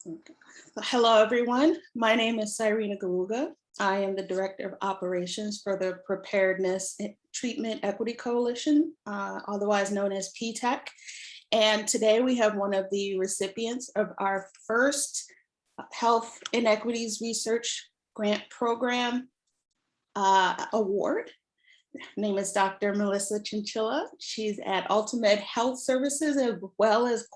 Okay. Hello, everyone. My name is Cyrena Galuga. I am the Director of Operations for the Preparedness Treatment Equity Coalition, otherwise known as PTEC. And today we have one of the recipients of our first Health Inequities Research Grant Program award. Her name is Dr. Melissa Chinchilla. She's at AltaMed Health Services as well as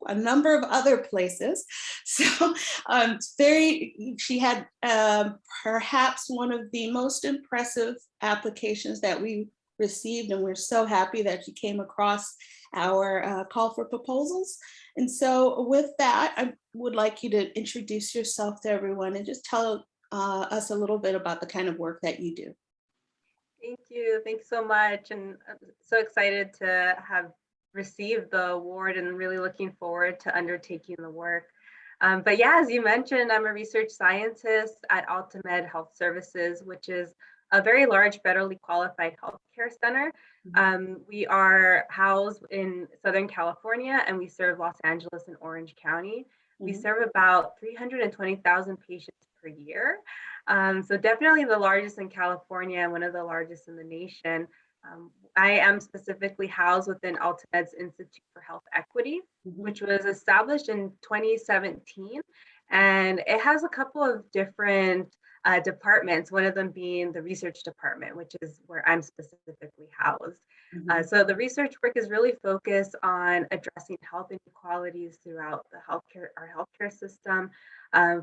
a number of other places. So she had perhaps one of the most impressive applications that we received, and we're so happy that she came across our call for proposals. And so with that, I would like you to introduce yourself to everyone and just tell us a little bit about the kind of work that you do. Thank you. Thanks so much. And I'm so excited to have received the award and really looking forward to undertaking the work. But yeah, as you mentioned, I'm a research scientist at AltaMed Health Services, which is a very large federally qualified healthcare center. We are housed in Southern California and we serve Los Angeles and Orange County. We serve about 320,000 patients per year. So definitely the largest in California and one of the largest in the nation. I am specifically housed within AltaMed's Institute for Health Equity, which was established in 2017. And it has a couple of different departments, one of them being the research department, which is where I'm specifically housed. So the research work is really focused on addressing health inequalities throughout our healthcare system,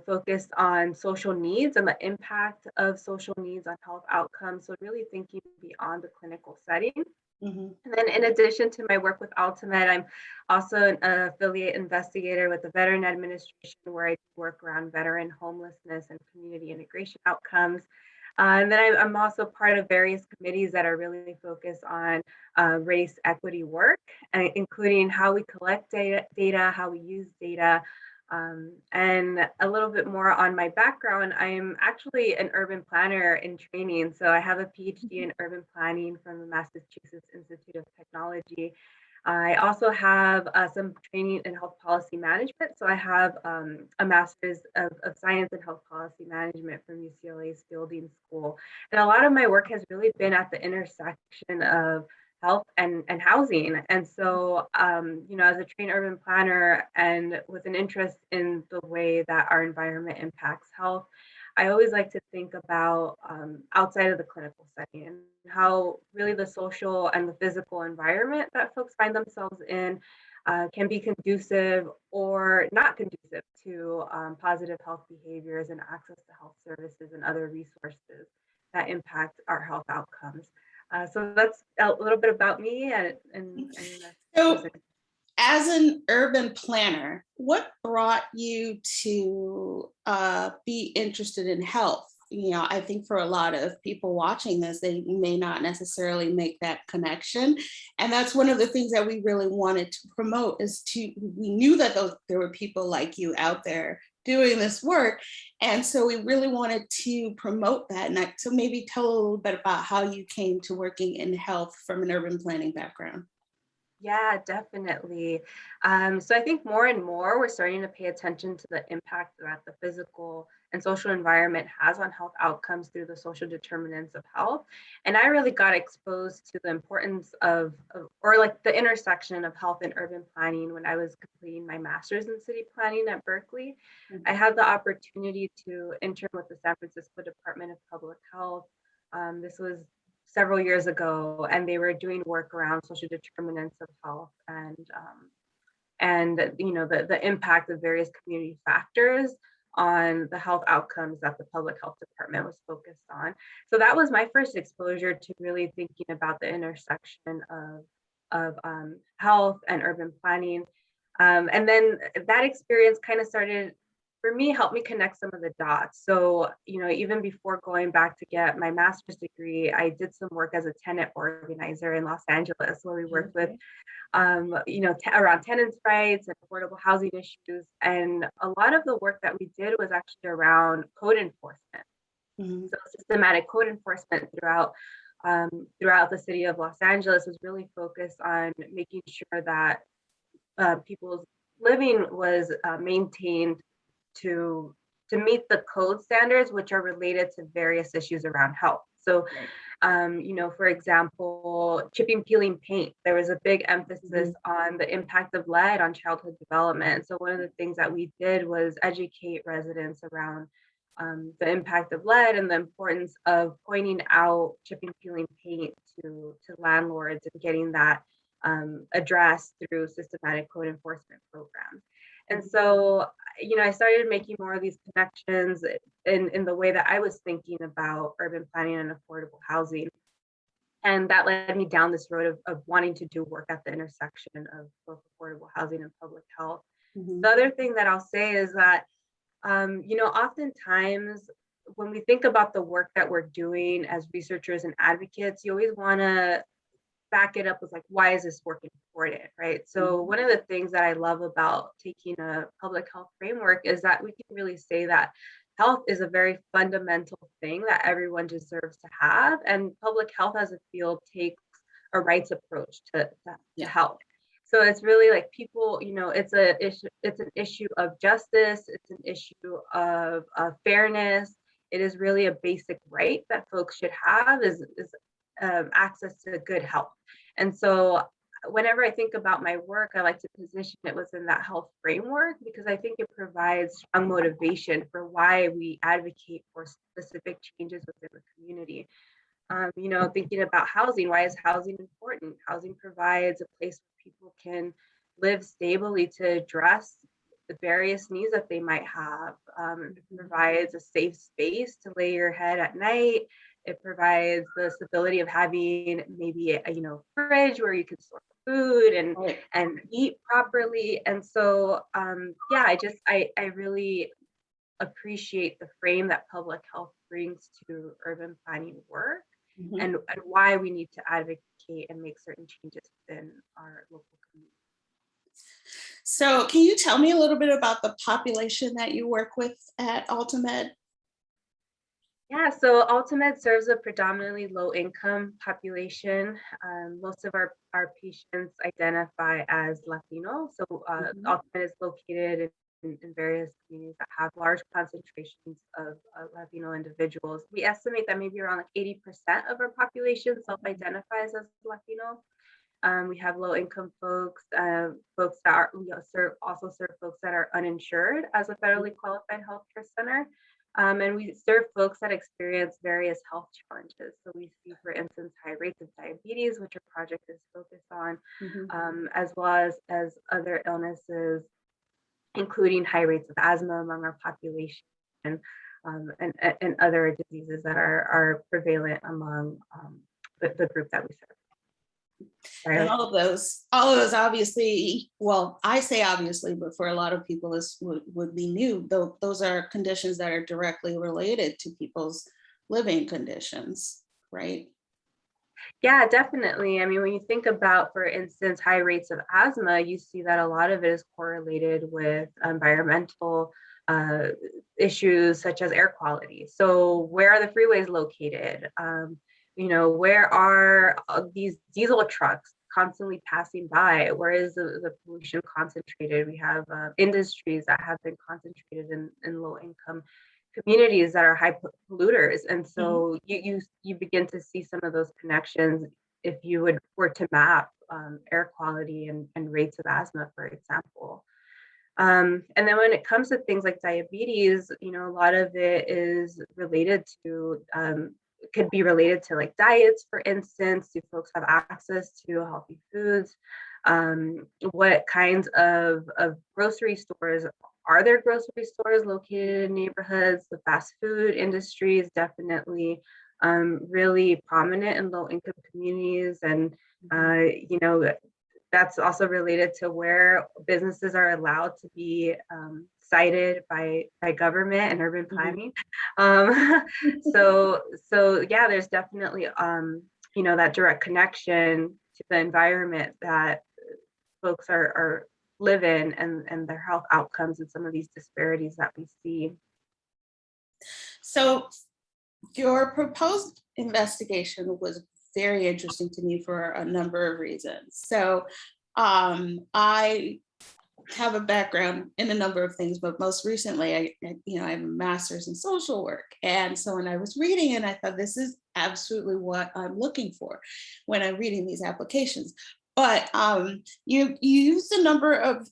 focused on social needs and the impact of social needs on health outcomes. So really thinking beyond the clinical setting. And then in addition to my work with AltaMed, I'm also an affiliate investigator with the Veteran Administration, where I work around veteran homelessness and community integration outcomes. And then I'm also part of various committees that are really focused on race equity work, including how we collect data, how we use data. And a little bit more on my background, I am actually an urban planner in training. So I have a PhD in urban planning from the Massachusetts Institute of Technology. I also have some training in health policy management. So I have a master's of science in health policy management from UCLA's Fielding School. And a lot of my work has really been at the intersection of health and housing. And so, as a trained urban planner and with an interest in the way that our environment impacts health, I always like to think about outside of the clinical setting and how really the social and the physical environment that folks find themselves in can be conducive or not conducive to positive health behaviors and access to health services and other resources that impact our health outcomes. So that's a little bit about me. So, as an urban planner, what brought you to be interested in health? I think for a lot of people watching this, they may not necessarily make that connection. And that's one of the things that we really wanted to promote we knew that there were people like you out there doing this work. And so we really wanted to promote that. And so maybe tell a little bit about how you came to working in health from an urban planning background. Yeah, definitely. So I think more and more we're starting to pay attention to the impact that the physical and social environment has on health outcomes through the social determinants of health. And I really got exposed to the importance or like the intersection of health and urban planning when I was completing my master's in city planning at Berkeley. I had the opportunity to intern with the San Francisco Department of Public Health. This was several years ago, and they were doing work around social determinants of health and the impact of various community factors on the health outcomes that the public health department was focused on. So that was my first exposure to really thinking about the intersection of health and urban planning. And then that experience kind of started for me, helped me connect some of the dots. So, even before going back to get my master's degree, I did some work as a tenant organizer in Los Angeles, where we worked with, around tenants' rights and affordable housing issues. And a lot of the work that we did was actually around code enforcement. So systematic code enforcement throughout the city of Los Angeles was really focused on making sure that people's living was maintained to meet the code standards, which are related to various issues around health. So, for example, chipping, peeling paint, there was a big emphasis on the impact of lead on childhood development. So one of the things that we did was educate residents around the impact of lead and the importance of pointing out chipping, peeling paint to landlords and getting that addressed through systematic code enforcement programs. And so, I started making more of these connections in the way that I was thinking about urban planning and affordable housing. And that led me down this road of wanting to do work at the intersection of both affordable housing and public health. The other thing that I'll say is that, oftentimes when we think about the work that we're doing as researchers and advocates, you always want to back it up with like, why is this work important, right? So one of the things that I love about taking a public health framework is that we can really say that health is a very fundamental thing that everyone deserves to have, and public health as a field takes a rights approach to health. So it's really like people, it's an issue of justice, it's an issue of fairness. It is really a basic right that folks should have is access to good health. And so whenever I think about my work, I like to position it within that health framework because I think it provides strong motivation for why we advocate for specific changes within the community. Thinking about housing, why is housing important? Housing provides a place where people can live stably to address the various needs that they might have. It provides a safe space to lay your head at night. It provides the stability of having maybe a fridge where you can store food and eat properly. And so I really appreciate the frame that public health brings to urban planning work and why we need to advocate and make certain changes within our local community. So can you tell me a little bit about the population that you work with at AltaMed? Yeah, so AltaMed serves a predominantly low-income population. Most of our patients identify as Latino. So AltaMed is located in various communities that have large concentrations of Latino individuals. We estimate that maybe around like 80% of our population self-identifies as Latino. We have low-income folks, folks that are, we also serve folks that are uninsured as a federally qualified healthcare center. And we serve folks that experience various health challenges. So we see, for instance, high rates of diabetes, which our project is focused on, as well as other illnesses, including high rates of asthma among our population, and other diseases that are prevalent among the group that we serve. And all of those obviously, well, I say obviously, but for a lot of people this would be new. Though those are conditions that are directly related to people's living conditions, right? Yeah, definitely. I mean, when you think about, for instance, high rates of asthma, you see that a lot of it is correlated with environmental issues such as air quality. So where are the freeways located? Where are these diesel trucks constantly passing by? Where is the pollution concentrated? We have industries that have been concentrated in low-income communities that are high polluters. And so you begin to see some of those connections if you were to map air quality and rates of asthma, for example. And then when it comes to things like diabetes, a lot of it is related to could be related to like diets, for instance. Do folks have access to healthy foods? What kinds of grocery stores? Are there grocery stores located in neighborhoods? The fast food industry is definitely really prominent in low-income communities. And, that's also related to where businesses are allowed to be cited by government and urban planning. So yeah, there's definitely that direct connection to the environment that folks are live in and their health outcomes and some of these disparities that we see. So your proposed investigation was very interesting to me for a number of reasons. So I have a background in a number of things, but most recently, I have a master's in social work. And so when I was reading it, I thought this is absolutely what I'm looking for when I'm reading these applications. But you used a number of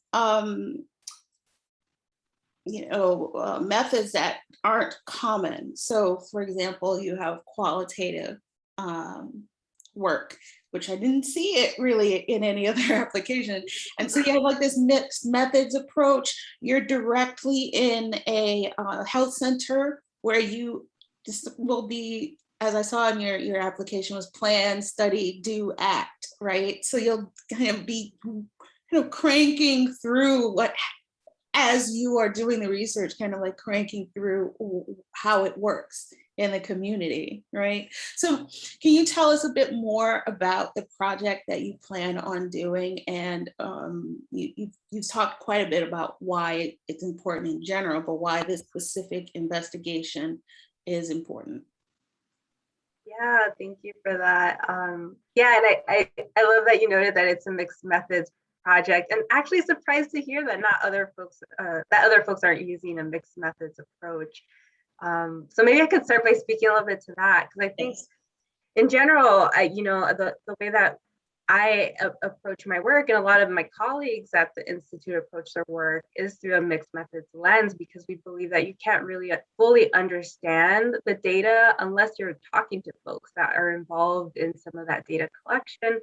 methods that aren't common. So, for example, you have qualitative work, which I didn't see it really in any other application. And so you have like this mixed methods approach. You're directly in a health center where you just will be, as I saw in your application, was plan, study, do, act, right? So you'll kind of be cranking through what, as you are doing the research, kind of like cranking through how it works in the community, right? So can you tell us a bit more about the project that you plan on doing? And you've talked quite a bit about why it's important in general, but why this specific investigation is important. Yeah, thank you for that. Yeah, and I love that you noted that it's a mixed methods project, and actually surprised to hear that other folks aren't using a mixed methods approach. So maybe I could start by speaking a little bit to that, because I think in general, the way that I approach my work, and a lot of my colleagues at the Institute approach their work, is through a mixed methods lens, because we believe that you can't really fully understand the data unless you're talking to folks that are involved in some of that data collection,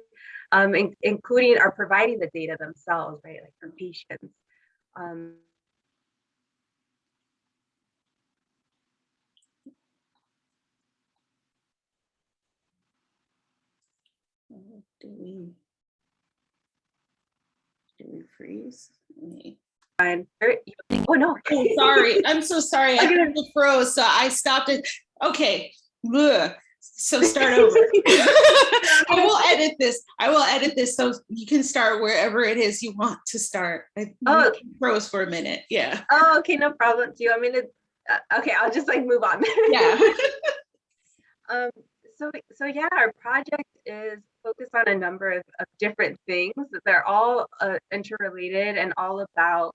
including or providing the data themselves, right, like for patients. Do we freeze? Oh no! Oh, sorry. I'm so sorry. I think it froze, so I stopped it. Okay. Ugh. So start over. I will edit this. So you can start wherever it is you want to start. Oh, okay. Froze for a minute. Yeah. Oh, okay, no problem. Do you want me to? Okay, I'll just like move on. Yeah. So yeah, our project is focused on a number of different things. They're all interrelated and all about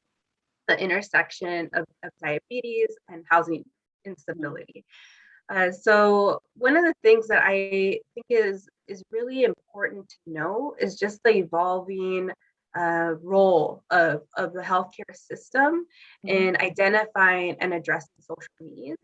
the intersection of diabetes and housing instability. So one of the things that I think is really important to know is just the evolving role of the healthcare system in identifying and addressing social needs.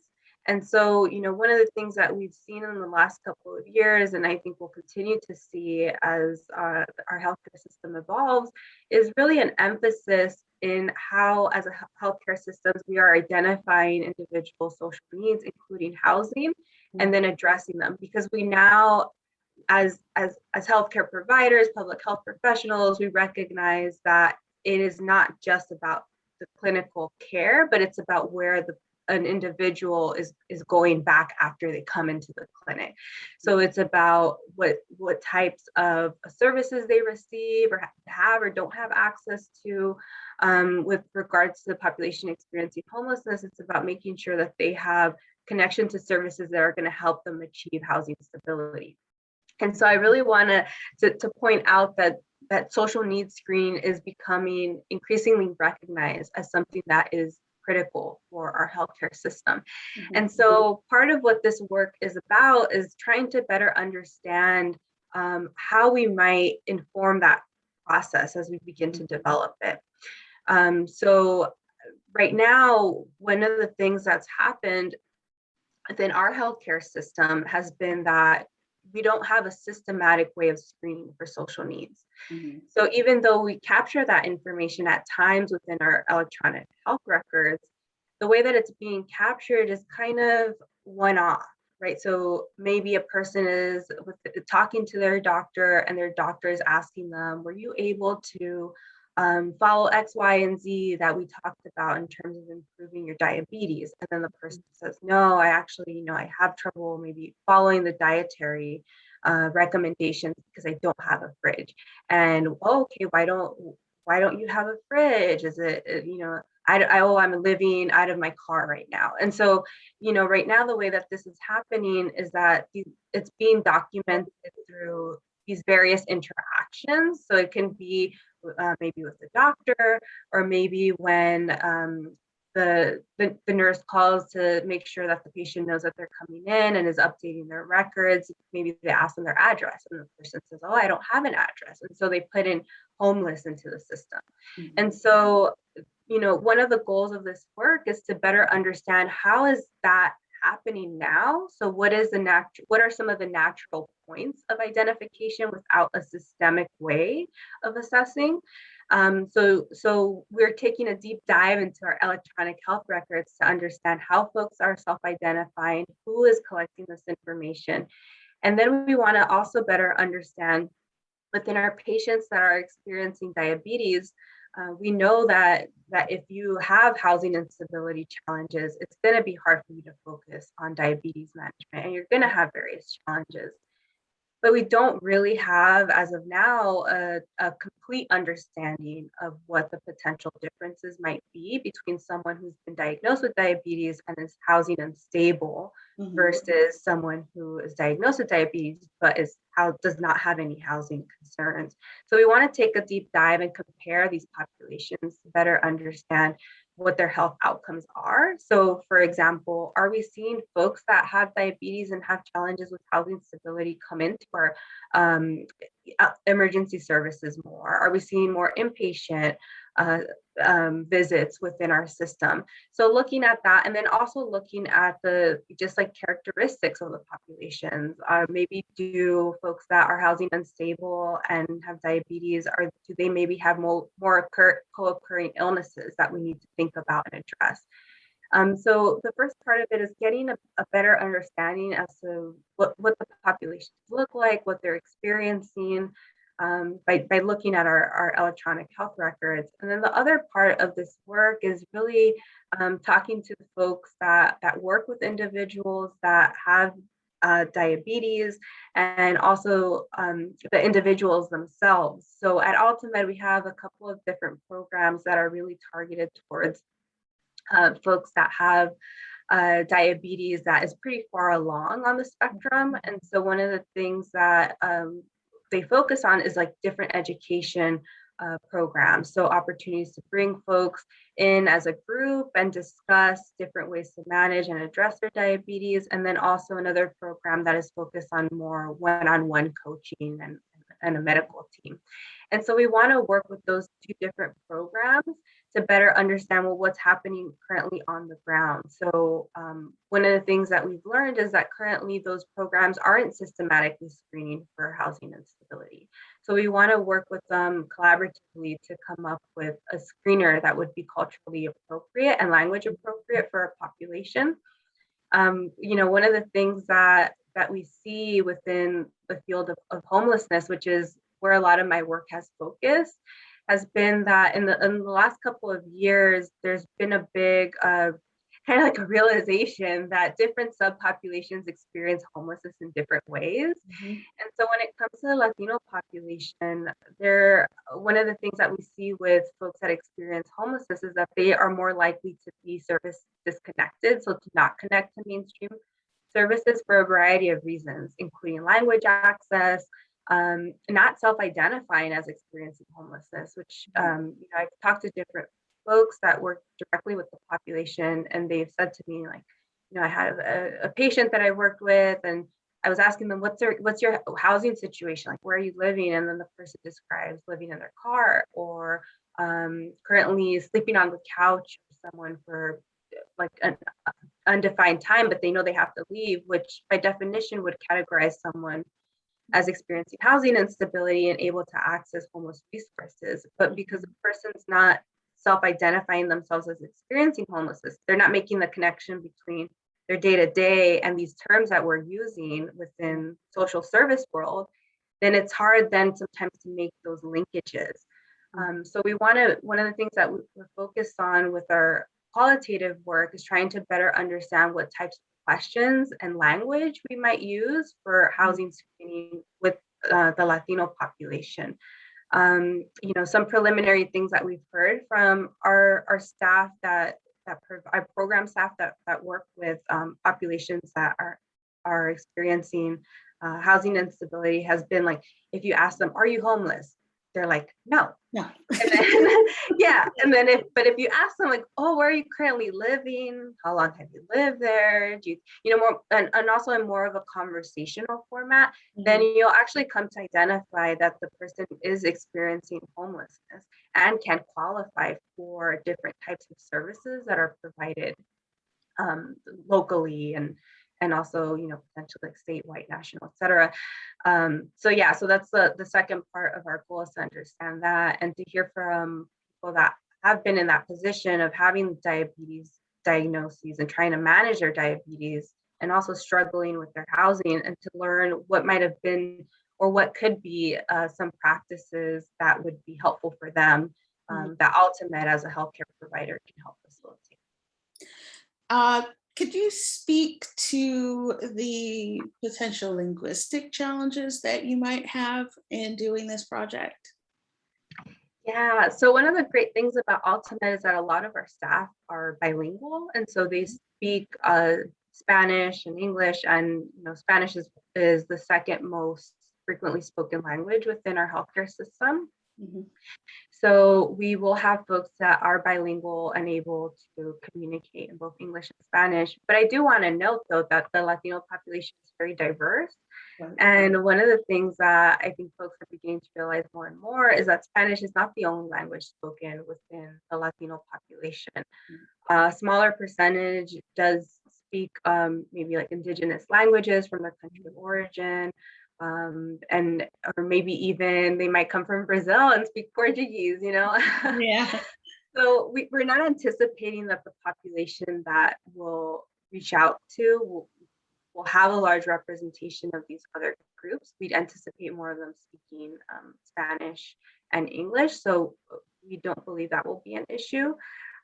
And so, one of the things that we've seen in the last couple of years, and I think we'll continue to see as our healthcare system evolves, is really an emphasis in how, as a healthcare systems, we are identifying individual social needs, including housing, and then addressing them. Because we now, as healthcare providers, public health professionals, we recognize that it is not just about the clinical care, but it's about where an individual is going back after they come into the clinic. So it's about what types of services they receive or have or don't have access to. With regards to the population experiencing homelessness, it's about making sure that they have connection to services that are going to help them achieve housing stability. And so I really want to point out that social needs screen is becoming increasingly recognized as something that is critical for our healthcare system. And so part of what this work is about is trying to better understand how we might inform that process as we begin to develop it. So right now, one of the things that's happened within our healthcare system has been that we don't have a systematic way of screening for social needs. So even though we capture that information at times within our electronic health records, the way that it's being captured is kind of one-off, right? So maybe a person is talking to their doctor and their doctor is asking them, were you able to follow X, Y, and Z that we talked about in terms of improving your diabetes? And then the person says, no, I actually, I have trouble maybe following the dietary recommendations because I don't have a fridge. And okay, why don't you have a fridge? Is it, I'm living out of my car right now. And so, right now, the way that this is happening is that it's being documented through these various interactions. So it can be maybe with the doctor, or maybe when the nurse calls to make sure that the patient knows that they're coming in and is updating their records. Maybe they ask them their address and the person says, oh, I don't have an address. And so they put in homeless into the system. Mhm. And so, one of the goals of this work is to better understand how is that happening now. So what are some of the natural points of identification without a systemic way of assessing? So we're taking a deep dive into our electronic health records to understand how folks are self-identifying, who is collecting this information. And then we want to also better understand within our patients that are experiencing diabetes. We know that if you have housing instability challenges, it's going to be hard for you to focus on diabetes management, and you're going to have various challenges. But we don't really have, as of now, a complete understanding of what the potential differences might be between someone who's been diagnosed with diabetes and is housing unstable Mhm. versus someone who is diagnosed with diabetes but does not have any housing concerns. So we want to take a deep dive and compare these populations to better understand what their health outcomes are. So, for example, are we seeing folks that have diabetes and have challenges with housing stability come into our emergency services more? Are we seeing more inpatient visits within our system? So looking at that, and then also looking at the just like characteristics of the populations. Maybe do folks that are housing unstable and have diabetes, or do they maybe have more co-occurring illnesses that we need to think about and address? So the first part of it is getting a better understanding as to what the populations look like, what they're experiencing, by looking at our electronic health records. And then the other part of this work is really talking to the folks that work with individuals that have diabetes, and also the individuals themselves. So at AltaMed, we have a couple of different programs that are really targeted towards folks that have diabetes that is pretty far along on the spectrum. And so one of the things that they focus on is like different education programs. So opportunities to bring folks in as a group and discuss different ways to manage and address their diabetes. And then also another program that is focused on more one-on-one coaching and a medical team. And so we want to work with those two different programs to better understand what's happening currently on the ground. So one of the things that we've learned is that currently those programs aren't systematically screening for housing instability. So we want to work with them collaboratively to come up with a screener that would be culturally appropriate and language appropriate for our population. One of the things that we see within the field of homelessness, which is where a lot of my work has focused, has been that in the last couple of years, there's been a big kind of like a realization that different subpopulations experience homelessness in different ways. Mm-hmm. And so when it comes to the Latino population, one of the things that we see with folks that experience homelessness is that they are more likely to be service disconnected, so to not connect to mainstream services for a variety of reasons, including language access, not self-identifying as experiencing homelessness, which I've talked to different folks that work directly with the population, and they've said to me, like, I had a patient that I worked with, and I was asking them, what's your housing situation, like, where are you living? And then the person describes living in their car, or currently sleeping on the couch with someone for like an undefined time, but they know they have to leave, which by definition would categorize someone as experiencing housing instability and able to access homeless resources. But because the person's not self-identifying themselves as experiencing homelessness, they're not making the connection between their day-to-day and these terms that we're using within social service world, then it's hard then sometimes to make those linkages. So one of the things that we're focused on with our qualitative work is trying to better understand what types of questions and language we might use for housing screening with the Latino population. Some preliminary things that we've heard from our staff our program staff that work with populations that are experiencing housing instability has been like, if you ask them, are you homeless? they're like, no. No. And then, yeah. And then if you ask them like, oh, where are you currently living? How long have you lived there? Do you know, more, and also in more of a conversational format, then you'll actually come to identify that the person is experiencing homelessness and can qualify for different types of services that are provided locally, and also, you know, potentially like statewide, national, et cetera. So yeah, so that's the second part of our goal, is to understand that and to hear from people that have been in that position of having diabetes diagnoses and trying to manage their diabetes, and also struggling with their housing, and to learn what might have been or what could be some practices that would be helpful for them, that AltaMed as a healthcare provider can help facilitate. Could you speak to the potential linguistic challenges that you might have in doing this project? Yeah, so one of the great things about AltaMed is that a lot of our staff are bilingual, and so they speak Spanish and English, and you know, Spanish is the second most frequently spoken language within our healthcare system. Mhm. So we will have folks that are bilingual and able to communicate in both English and Spanish. But I do want to note, though, that the Latino population is very diverse. Right. And one of the things that I think folks are beginning to realize more and more is that Spanish is not the only language spoken within the Latino population. A smaller percentage does speak maybe like indigenous languages from their country of origin, and or maybe even they might come from Brazil and speak Portuguese, you know. Yeah. So we're not anticipating that the population that we'll reach out to will have a large representation of these other groups. We'd anticipate more of them speaking Spanish and English, so we don't believe that will be an issue.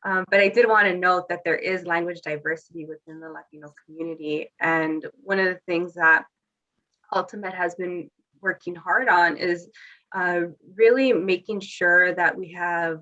But I did want to note that there is language diversity within the Latino community, and one of the things that AltaMed has been working hard on is really making sure that we have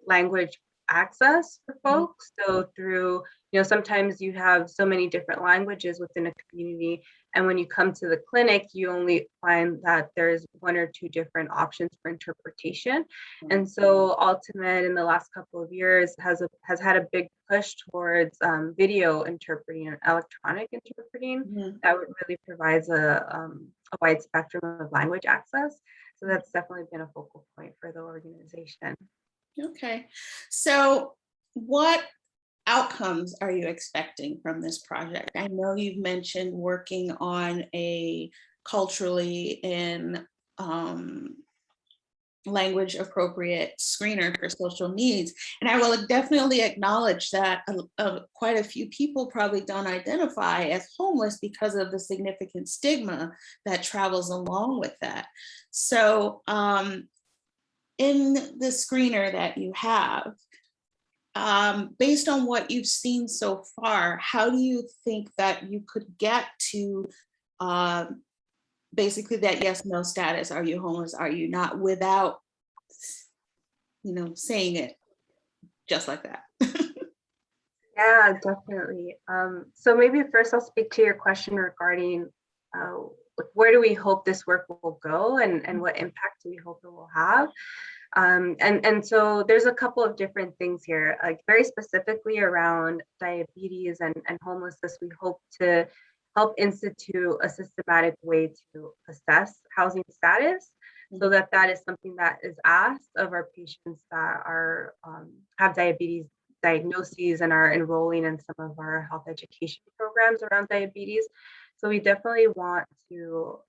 language access for folks. So through, you know, sometimes you have so many different languages within a community, and when you come to the clinic, you only find that there's one or two different options for interpretation. And so AltaMed in the last couple of years has had a big push towards video interpreting and electronic interpreting that would really provides a wide spectrum of language access. So that's definitely been a focal point for the organization. Okay. So what outcomes are you expecting from this project? I know you've mentioned working on a culturally and language appropriate screener for social needs. And I will definitely acknowledge that quite a few people probably don't identify as homeless because of the significant stigma that travels along with that. So in the screener that you have, based on what you've seen so far, how do you think that you could get to basically that yes, no status? Are you homeless? Are you not? Without, you know, saying it just like that. Yeah, definitely. So maybe first I'll speak to your question regarding where do we hope this work will go, and what impact do we hope it will have. And so there's a couple of different things here, like very specifically around diabetes and homelessness. We hope to help institute a systematic way to assess housing status, so that that is something that is asked of our patients that are have diabetes diagnoses and are enrolling in some of our health education programs around diabetes. So we definitely want to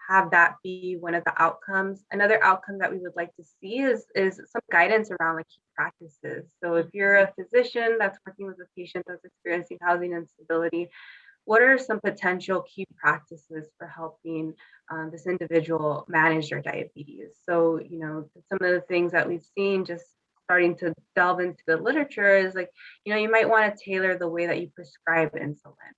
have that be one of the outcomes. Another outcome that we would like to see is some guidance around like key practices. So if you're a physician that's working with a patient that's experiencing housing instability, what are some potential key practices for helping this individual manage their diabetes? So, you know, some of the things that we've seen just starting to delve into the literature is like, you know, you might want to tailor the way that you prescribe insulin.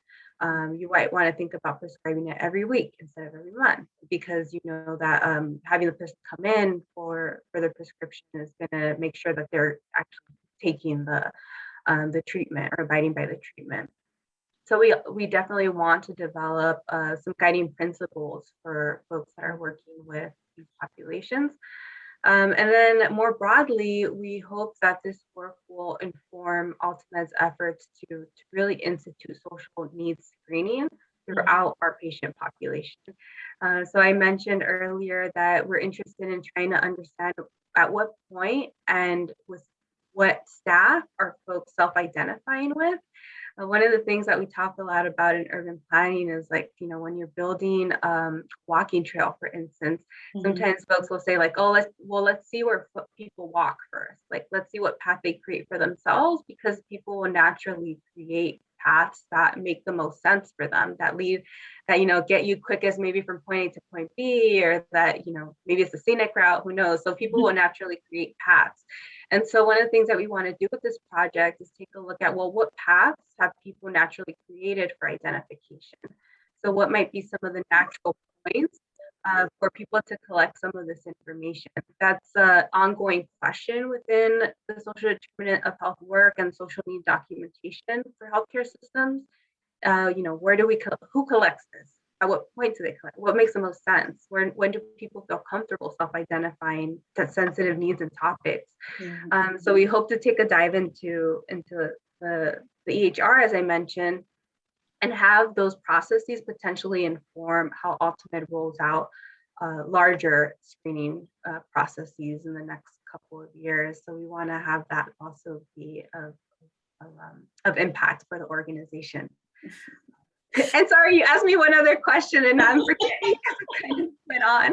You might want to think about prescribing it every week instead of every month, because you know that having the person come in for their prescription is going to make sure that they're actually taking the treatment or abiding by the treatment. So we definitely want to develop some guiding principles for folks that are working with these populations. And then more broadly, we hope that this work will inform AltaMed's efforts to really institute social needs screening throughout our patient population. So I mentioned earlier that we're interested in trying to understand at what point and with what staff are folks self-identifying with. One of the things that we talk a lot about in urban planning is like, when you're building walking trail, for instance, sometimes folks will say like, oh, let's see where people walk first. Like, let's see what path they create for themselves, because people will naturally create paths that make the most sense for them, that get you quickest maybe from point A to point B, or that, maybe it's a scenic route, who knows? So people will naturally create paths. And so one of the things that we want to do with this project is take a look at, well, what paths have people naturally created for identification? So what might be some of the natural points for people to collect some of this information? That's an ongoing question within the social determinant of health work and social need documentation for healthcare systems. Who collects this? At what point do they collect? What makes the most sense? When do people feel comfortable self-identifying to sensitive needs and topics? So we hope to take a dive into the EHR, as I mentioned, and have those processes potentially inform how AltaMed rolls out larger screening processes in the next couple of years. So we want to have that also be of impact for the organization. And sorry, you asked me one other question and I'm forgetting because it kind of went on.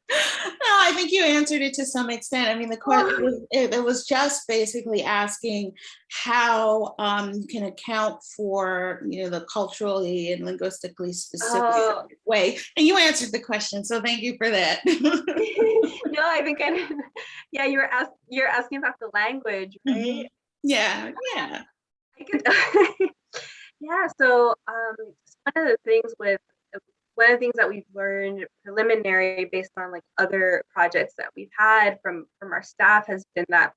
No, I think you answered it to some extent. I mean, the question it was just basically asking how you can account for the culturally and linguistically specific way, and you answered the question. So thank you for that. No, I think yeah, you're asking about the language, right? Yeah. I could, yeah. So one of the things that we've learned preliminary based on like other projects that we've had from our staff has been that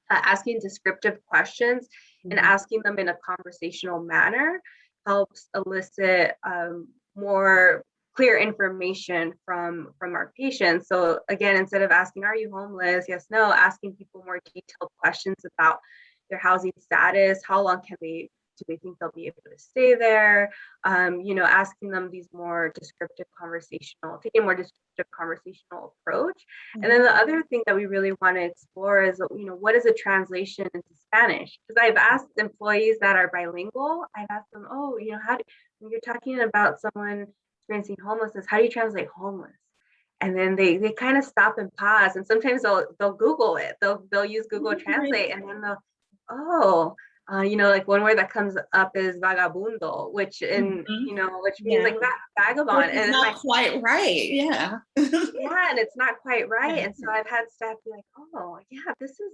asking descriptive questions and asking them in a conversational manner helps elicit more clear information from our patients. So again, instead of asking, are you homeless? Yes, no, asking people more detailed questions about their housing status, how long do they think they'll be able to stay there? Asking them these taking a more descriptive conversational approach. And then the other thing that we really want to explore is, what is a translation into Spanish? Because I've asked employees that are bilingual, I've asked them, when you're talking about someone experiencing homelessness, how do you translate homeless? And then they kind of stop and pause, and sometimes they'll Google it. They'll use Google Translate, and then like one word that comes up is vagabundo, which means like vagabond, and it's not quite right. Yeah. Yeah, and it's not quite right. And so I've had staff be like, oh yeah, this is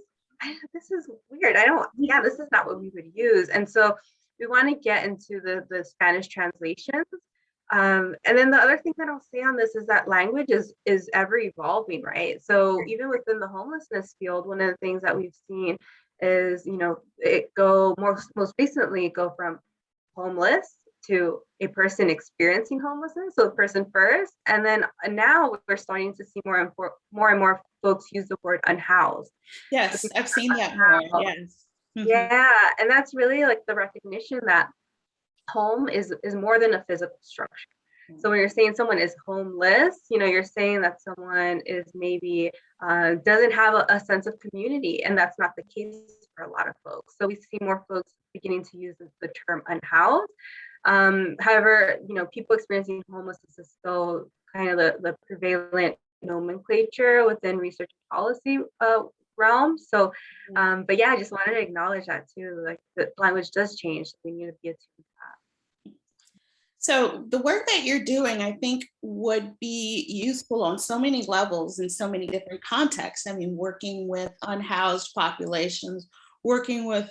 weird. This is not what we would use. And so we want to get into the Spanish translations. And then the other thing that I'll say on this is that language is ever evolving, right? So even within the homelessness field, one of the things that we've seen is, most recently go from homeless to a person experiencing homelessness, so the person first, and then now we're starting to see more and more folks use the word unhoused. Yes, I've seen that more. Yes. Yeah, and that's really like the recognition that home is more than a physical structure. So when you're saying someone is homeless, you're saying that someone is maybe doesn't have a sense of community, and that's not the case for a lot of folks. So we see more folks beginning to use the term unhoused. However, people experiencing homelessness is still kind of the prevalent nomenclature within research and policy realm. So, but yeah, I just wanted to acknowledge that too. Like the language does change. So we need to be attuned to that. So the work that you're doing, I think, would be useful on so many levels in so many different contexts. I mean, working with unhoused populations, working with,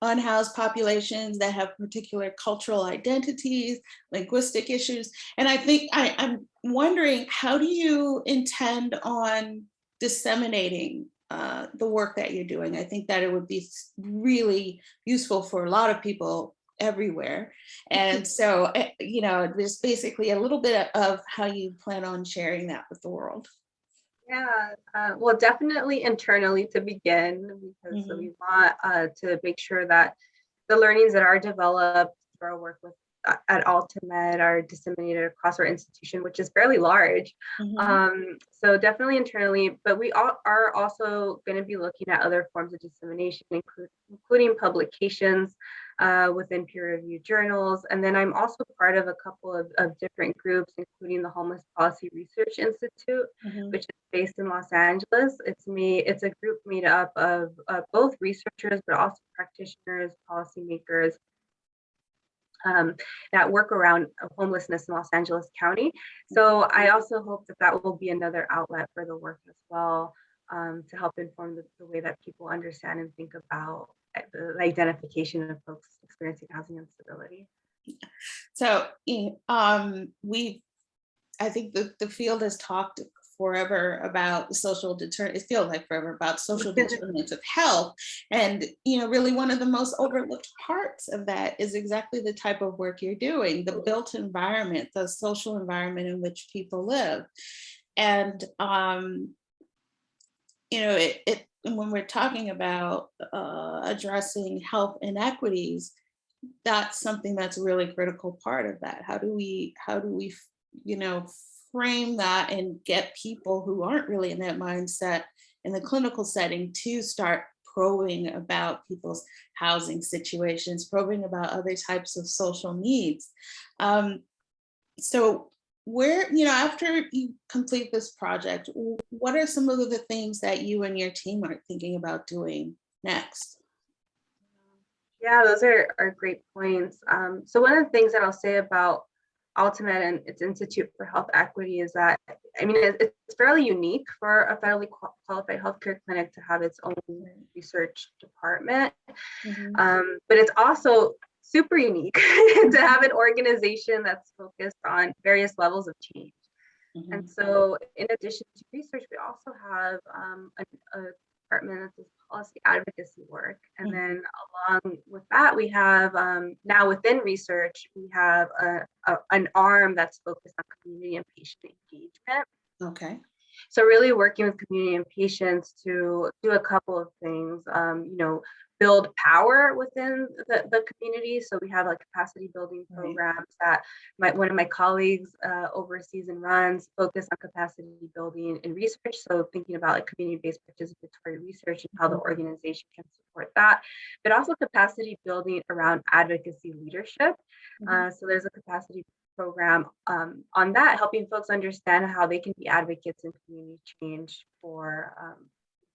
unhoused populations that have particular cultural identities, linguistic issues. And I think I'm wondering, how do you intend on disseminating the work that you're doing? I think that it would be really useful for a lot of people everywhere. And so, there's basically a little bit of how you plan on sharing that with the world. Yeah, well, definitely internally to begin, because so Mhm, we want to make sure that the learnings that are developed through our work with at AltaMed are disseminated across our institution, which is fairly large. mhm, So definitely internally, but we all are also going to be looking at other forms of dissemination, including publications within peer-reviewed journals. And then I'm also part of a couple of different groups, including the Homeless Policy Research Institute, mhm. which is based in Los Angeles. It's a group made up of both researchers, but also practitioners, policymakers, um, that work around homelessness in Los Angeles County. So I also hope that that will be another outlet for the work as well, to help inform the way that people understand and think about the identification of folks experiencing housing instability. So, we I think the field has talked forever about social determinants. It feels like forever about social determinants of health. And, really one of the most overlooked parts of that is exactly the type of work you're doing, the built environment, the social environment in which people live. And, when we're talking about addressing health inequities, that's something that's a really critical part of that. How do we you know frame that and get people who aren't really in that mindset in the clinical setting to start probing about people's housing situations, probing about other types of social needs. Um, so where, after you complete this project, what are some of the things that you and your team are thinking about doing next? Yeah, those are great points. So one of the things that I'll say about AltaMed and its Institute for Health Equity is that, I mean, it's fairly unique for a federally qualified healthcare clinic to have its own Right. research department. Mhm, But it's also super unique to have an organization that's focused on various levels of change. And mhm, so, in addition to research, we also have a department that does policy advocacy work. And mhm. then, along with that, we have now within research, we have an arm that's focused on community and patient engagement. Okay. So really working with community and patients to do a couple of things, build power within the community. So we have like capacity building Right. programs that one of my colleagues oversees and runs, focus on capacity building and research. So thinking about like community-based participatory research and how the Mhm, organization can support that, but also capacity building around advocacy leadership. mhm, So there's a capacity program on that, helping folks understand how they can be advocates in community change for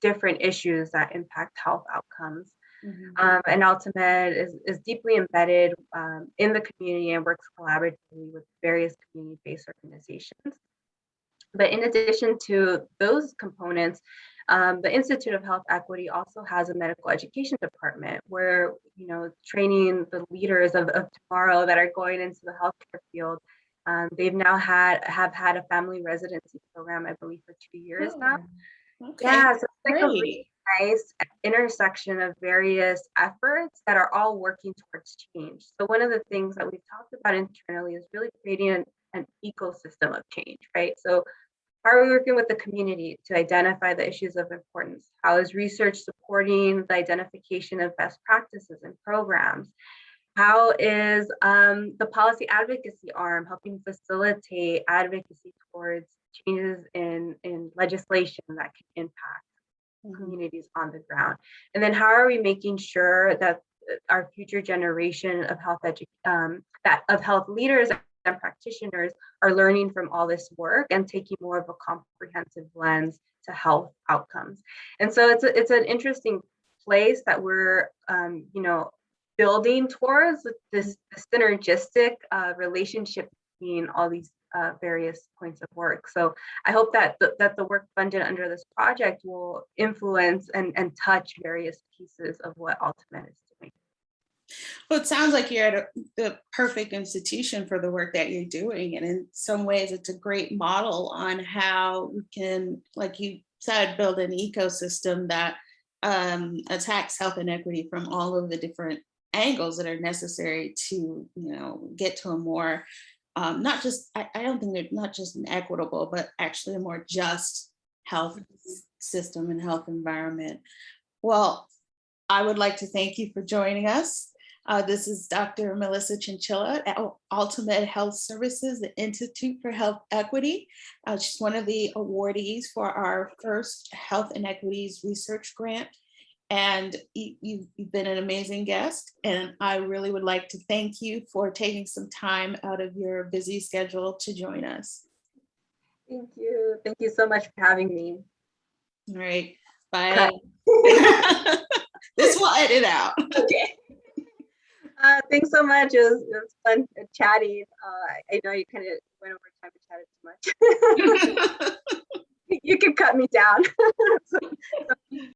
different issues that impact health outcomes. mhm. And AltaMed is deeply embedded in the community and works collaboratively with various community-based organizations. But in addition to those components, the Institute of Health Equity also has a medical education department where, training the leaders of tomorrow that are going into the healthcare field. They've now have had a family residency program, I believe, for 2 years now. Oh, okay, Yeah, so it's like a great. really nice intersection of various efforts that are all working towards change. So one of the things that we've talked about internally is really creating an ecosystem of change, right? So how are we working with the community to identify the issues of importance? How is research supporting the identification of best practices and programs? How is the policy advocacy arm helping facilitate advocacy towards changes in legislation that can impact Mhm, communities on the ground? And then how are we making sure that our future generation of health leaders and practitioners are learning from all this work and taking more of a comprehensive lens to health outcomes? And so it's an interesting place that we're building towards mhm. this synergistic relationship between all these various points of work. So I hope that the work funded under this project will influence and touch various pieces of what AltaMed is doing. Well, it sounds like you're at the perfect institution for the work that you're doing. And in some ways, it's a great model on how we can, like you said, build an ecosystem that attacks health inequity from all of the different angles that are necessary to, get to a more, not just, I don't think they're not just an equitable, but actually a more just health system and health environment. Well, I would like to thank you for joining us. This is Dr. Melissa Chinchilla at AltaMed Health Services, the Institute for Health Equity. She's one of the awardees for our first Health Inequities Research Grant. And you've been an amazing guest. And I really would like to thank you for taking some time out of your busy schedule to join us. Thank you. Thank you so much for having me. All right, bye. This will edit out. Okay. Thanks so much. It was fun chatting. I know you kind of went over time and chatted too much. You can cut me down. So